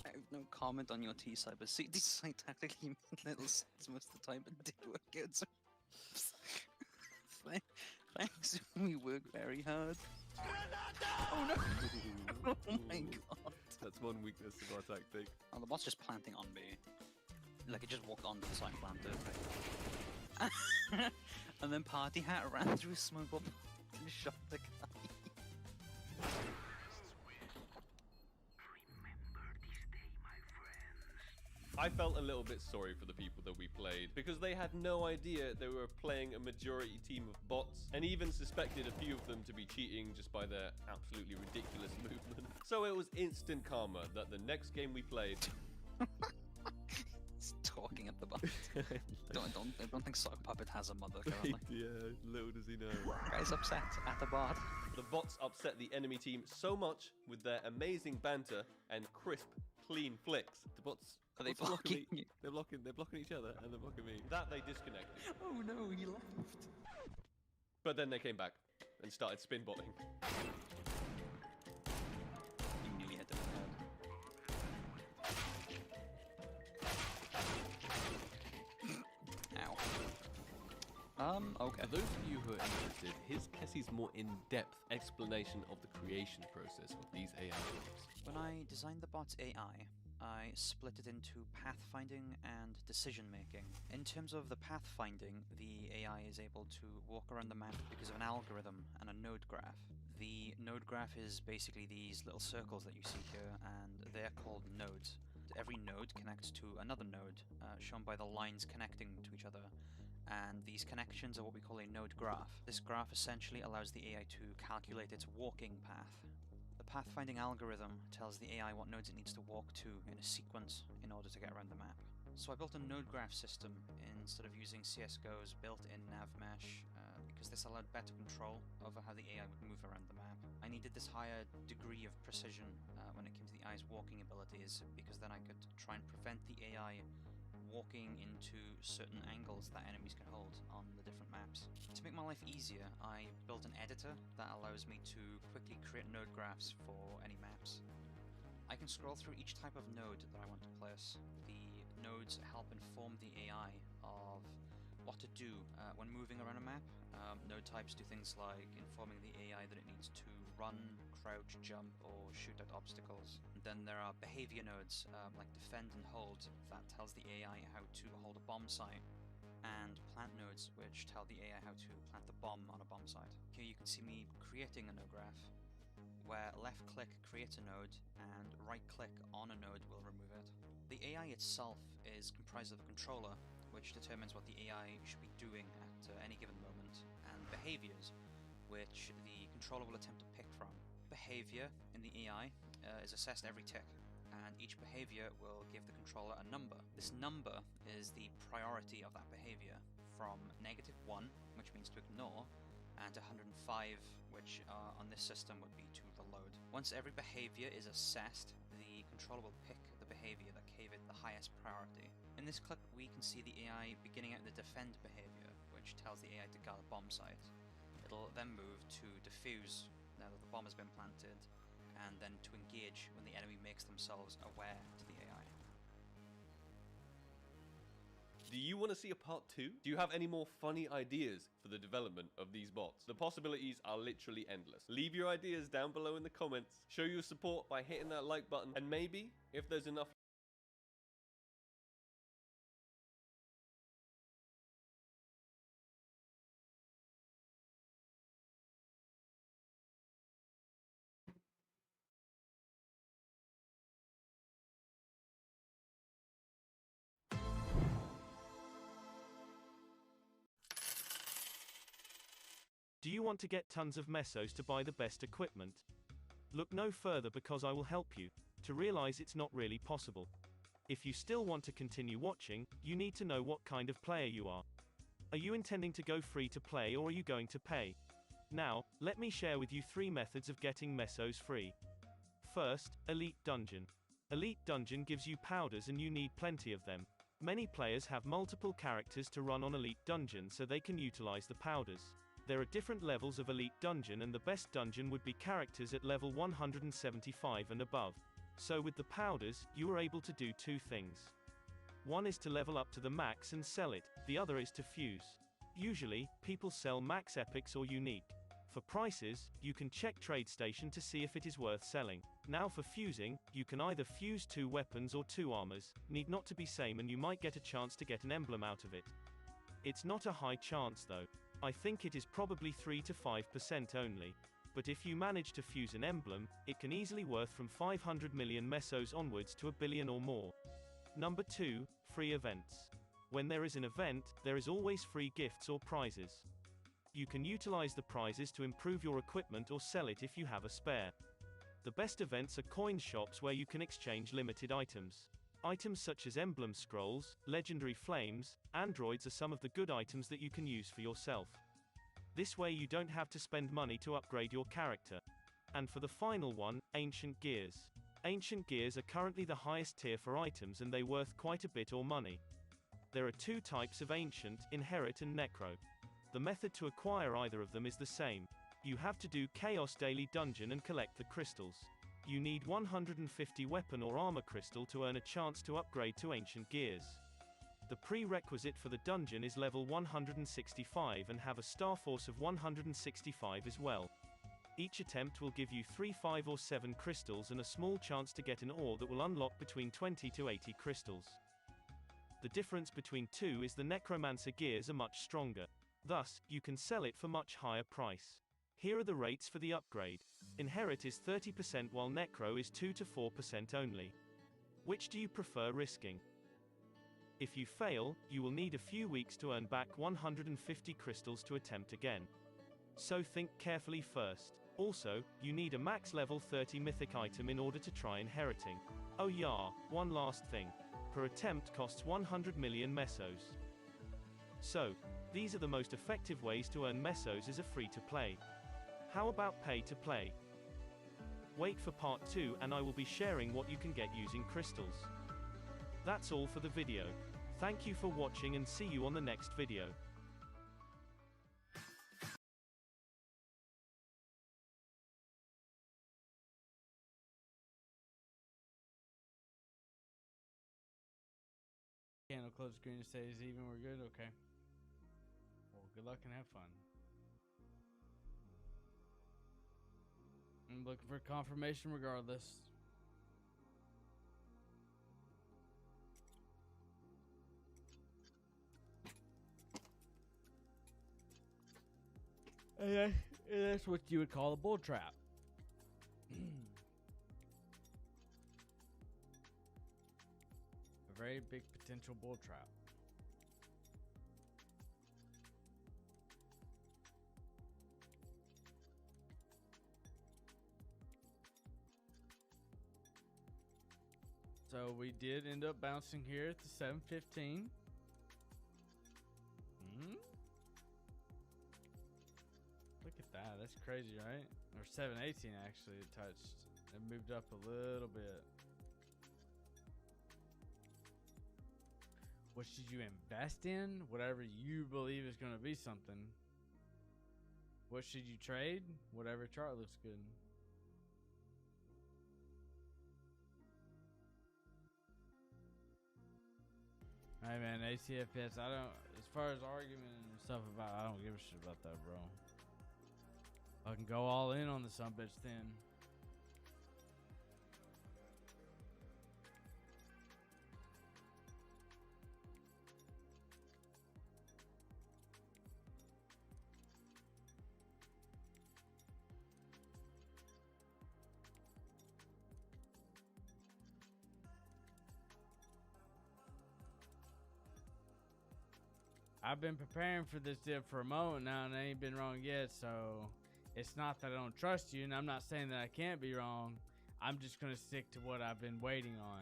I have no comment on your T-side, but see, this side tactically made little sense most of the time, but did work out. So thanks, we work very hard. Oh no! Oh my god. That's one weakness of our tactic. Oh, the bot's just planting on B. Like, it just walked onto the side and planted. And then Party Hat ran through smoke bomb and shot the guy. I felt a little bit sorry for the people that we played because they had no idea they were playing a majority team of bots and even suspected a few of them to be cheating just by their absolutely ridiculous movement. So it was instant karma that the next game we played... He's talking at the bot. I don't think Sock Puppet has a mother currently. Yeah, little does he know. Guy's upset at the bot. The bots upset the enemy team so much with their amazing banter and crisp, clean flicks. The bots... Are they blocking blocking me. you? They're blocking each other and they're blocking me. That they disconnected. Oh no, he left. But then they came back and started spin botting. You nearly hit them in the head. Ow. Okay. For those of you who are interested, here's Kessie's more in-depth explanation of the creation process of these AI bots. When I designed the bot's AI, I split it into pathfinding and decision making. In terms of the pathfinding, the AI is able to walk around the map because of an algorithm and a node graph. The node graph is basically these little circles that you see here, and they're called nodes. Every node connects to another node, shown by the lines connecting to each other. And these connections are what we call a node graph. This graph essentially allows the AI to calculate its walking path. The pathfinding algorithm tells the AI what nodes it needs to walk to in a sequence in order to get around the map. So I built a node graph system instead of using CSGO's built-in nav mesh, because this allowed better control over how the AI would move around the map. I needed this higher degree of precision when it came to the AI's walking abilities, because then I could try and prevent the AI walking into certain angles that enemies can hold on the different maps. To make my life easier, I built an editor that allows me to quickly create node graphs for any maps. I can scroll through each type of node that I want to place. The nodes help inform the AI of what to do when moving around a map. Node types do things like informing the AI that it needs to run, crouch, jump, or shoot at obstacles. And then there are behavior nodes like defend and hold that tells the AI how to hold a bomb site, and plant nodes which tell the AI how to plant the bomb on a bomb site. Here you can see me creating a node graph, where left click creates a node and right click on a node will remove it. The AI itself is comprised of a controller, which determines what the AI should be doing at any given moment, and behaviors, which the controller will attempt to pick from. Behavior in the AI is assessed every tick, and each behavior will give the controller a number. This number is the priority of that behavior, from -1, which means to ignore, and to 105, which on this system would be to reload. Once every behavior is assessed, the controller will pick the behavior that gave it the highest priority. In this clip, we can see the AI beginning at the defend behavior, which tells the AI to guard a bomb site. It'll then move to defuse now that the bomb has been planted, and then to engage when the enemy makes themselves aware to the AI. Do you want to see a part 2? Do you have any more funny ideas for the development of these bots? The possibilities are literally endless. Leave your ideas down below in the comments. Show your support by hitting that like button. And maybe, if there's enough Do you want to get tons of mesos to buy the best equipment? Look no further because I will help you to realize it's not really possible. If you still want to continue watching, you need to know what kind of player you are. Are you intending to go free to play or are you going to pay? Now, let me share with you 3 methods of getting mesos free. First, Elite Dungeon. Elite Dungeon gives you powders and you need plenty of them. Many players have multiple characters to run on Elite Dungeon so they can utilize the powders. There are different levels of Elite Dungeon and the best dungeon would be characters at level 175 and above. So with the powders, you are able to do 2 things. One is to level up to the max and sell it, the other is to fuse. Usually, people sell max epics or unique. For prices, you can check TradeStation to see if it is worth selling. Now for fusing, you can either fuse 2 weapons or 2 armors, need not to be same and you might get a chance to get an emblem out of it. It's not a high chance though. I think it is probably 3 to 5% only. But if you manage to fuse an emblem, it can easily worth from 500 million mesos onwards to 1 billion or more. Number 2, free events. When there is an event, there is always free gifts or prizes. You can utilize the prizes to improve your equipment or sell it if you have a spare. The best events are coin shops where you can exchange limited items. Items such as emblem scrolls, legendary flames, androids are some of the good items that you can use for yourself. This way you don't have to spend money to upgrade your character. And for the final one, ancient gears. Ancient gears are currently the highest tier for items and they worth quite a bit or money. There are 2 types of ancient, inherit and necro. The method to acquire either of them is the same. You have to do Chaos Daily Dungeon and collect the crystals. You need 150 weapon or armor crystal to earn a chance to upgrade to ancient gears. The prerequisite for the dungeon is level 165 and have a star force of 165 as well. Each attempt will give you 3, 5 or 7 crystals and a small chance to get an ore that will unlock between 20 to 80 crystals. The difference between 2 is the necromancer gears are much stronger. Thus, you can sell it for much higher price. Here are the rates for the upgrade. Inherit is 30% while necro is 2 to 4% only. Which do you prefer risking? If you fail, you will need a few weeks to earn back 150 crystals to attempt again. So think carefully first. Also, you need a max level 30 mythic item in order to try inheriting. Oh yeah, one last thing. Per attempt costs 100 million mesos. So, these are the most effective ways to earn mesos as a free-to-play. How about pay-to-play? Wait for part 2 and I will be sharing what you can get using crystals. That's all for the video. Thank you for watching and see you on the next video. Candle close screen stays even, we're good? Okay. Well, good luck and have fun. I'm looking for confirmation regardless. And that's what you would call a bull trap. A very big potential bull trap. So we did end up bouncing here at the 715. Look at that. That's crazy, right? Or 718 actually it touched. It moved up a little bit. What should you invest in? Whatever you believe is going to be something. What should you trade? Whatever chart looks good. Hey man, ACFS, I don't, as far as argument and stuff about, I don't give a shit about that, bro. I can go all in on the sumbitch then. I've been preparing for this dip for a moment now, and I ain't been wrong yet. So it's not that I don't trust you, and I'm not saying that I can't be wrong. I'm just gonna stick to what I've been waiting on.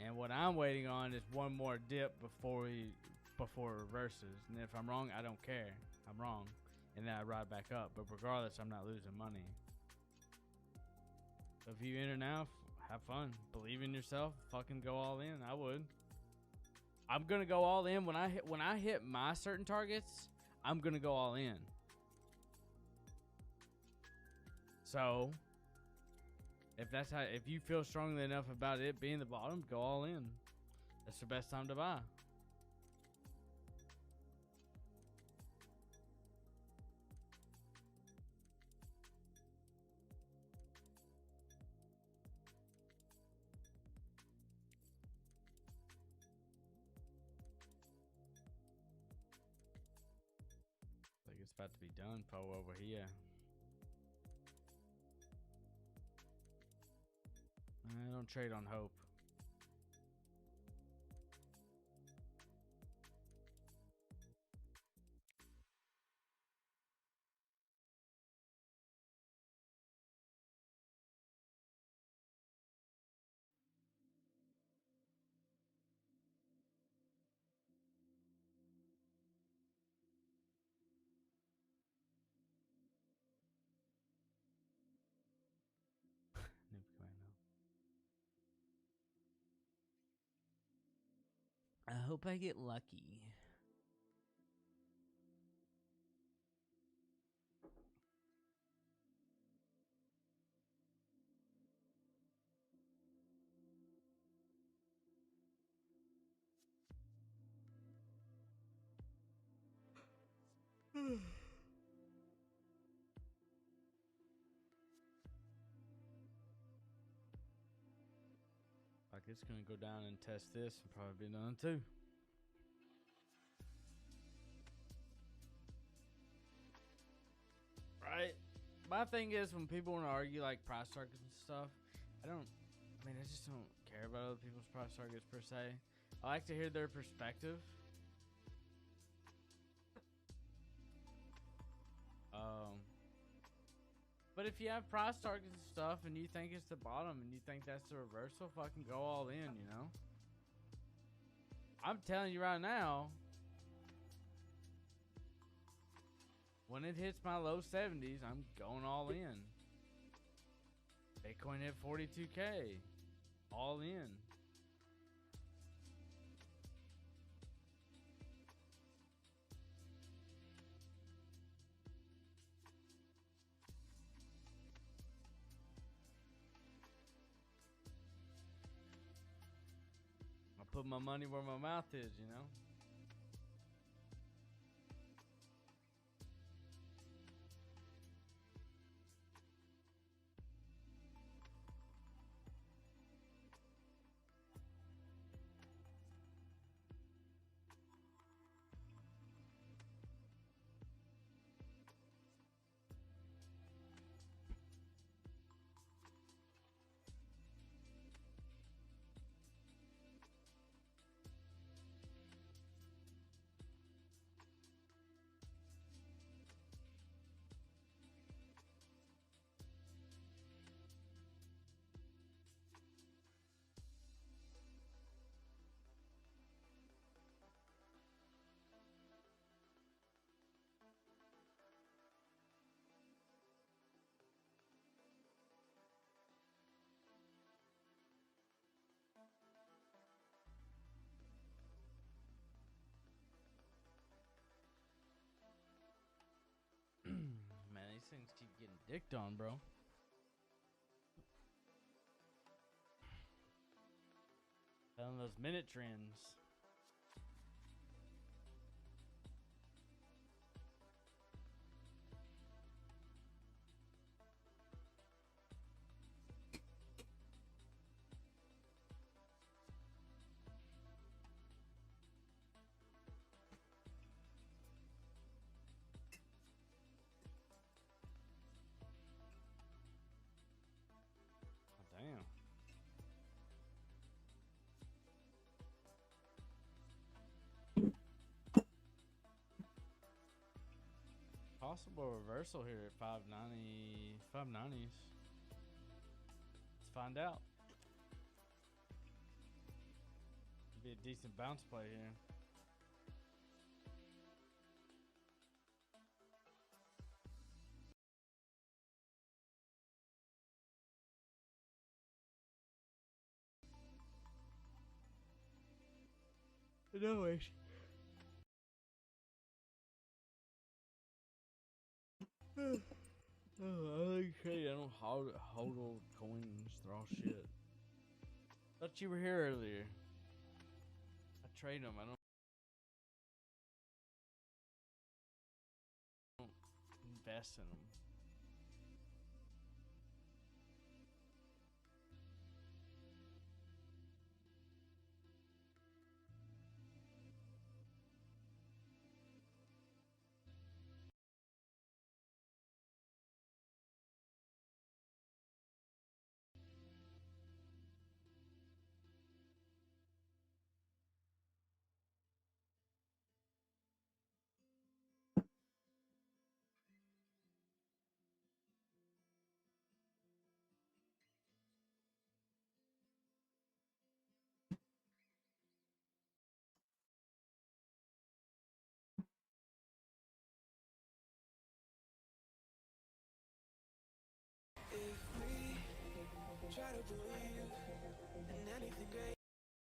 And what I'm waiting on is one more dip before it reverses. And if I'm wrong, I don't care. I'm wrong. And then I ride back up. But regardless, I'm not losing money. So if you enter now, have fun. Believe in yourself. Fucking go all in. I would. I'm gonna go all in when I hit my certain targets. I'm gonna go all in. So if you feel strongly enough about it being the bottom, go all in. That's the best time to buy. Like it's about to be done, Poe, over here. I don't trade on hope. Noob Commando. I hope I get lucky. Like it's gonna go down and test this and probably be done too. Right? My thing is when people want to argue like price targets and stuff, I just don't care about other people's price targets per se. I like to hear their perspective. But if you have price targets and stuff and you think it's the bottom and you think that's the reversal, fucking go all in, you know? I'm telling you right now, when it hits my low 70s, I'm going all in. Bitcoin hit 42K. All in. I put my money where my mouth is, you know? Man, these things keep getting dicked on, bro. Telling those minute trends. Oh, damn. possible reversal here at 590, 590s. Let's find out. Be a decent bounce play here. No way. I like I don't hold old coins, throw shit. Thought you were here earlier. I trade them. I don't invest in them.